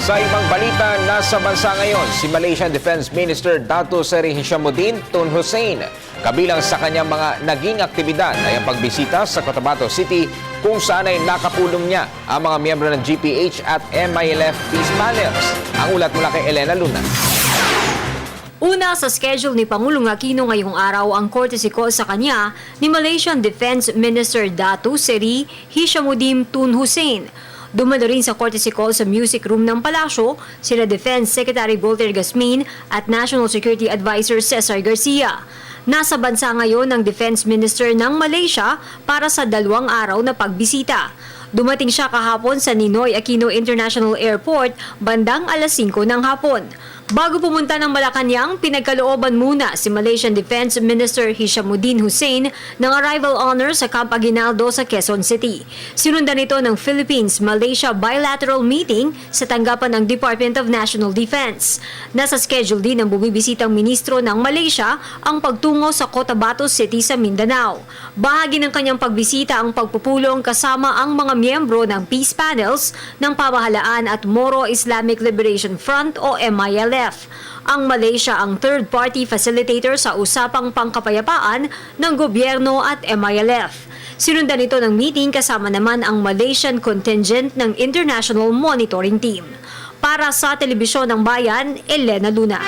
Sa ibang balita, nasa bansa ngayon si Malaysian Defense Minister Dato Seri Hishamuddin Tun Hussein. Kabilang sa kanyang mga naging aktibidad ay ang pagbisita sa Cotabato City kung saan ay nakapulong niya ang mga miyembro ng GPH at MILF peace panels. Ang ulat mula kay Elena Luna. Una sa schedule ni Pangulong Aquino ngayong araw ang courtesy call sa kanya ni Malaysian Defense Minister Dato Seri Hishamuddin Tun Hussein. Dumalo rin sa courtesy call sa music room ng palasyo sila Defense Secretary Voltaire Gasmin at National Security Advisor Cesar Garcia. Nasa bansa ngayon ang Defense Minister ng Malaysia para sa 2 araw na pagbisita. Dumating siya kahapon sa Ninoy Aquino International Airport bandang alas 5 ng hapon. Bago pumunta ng Malacanang, pinagkalooban muna si Malaysian Defense Minister Hishamuddin Hussein ng arrival honor sa Camp Aguinaldo sa Quezon City. Sinundan ito ng Philippines-Malaysia bilateral meeting sa tanggapan ng Department of National Defense. Nasa schedule din ng bumibisitang ministro ng Malaysia ang pagtungo sa Cotabato City sa Mindanao. Bahagi ng kanyang pagbisita ang pagpupulong kasama ang mga miyembro ng peace panels ng pamahalaan at Moro Islamic Liberation Front o MILF. Ang Malaysia ang third-party facilitator sa usapang pangkapayapaan ng gobyerno at MILF. Sinundan ito ng meeting kasama naman ang Malaysian contingent ng International Monitoring Team. Para sa Telebisyon ng Bayan, Elena Luna.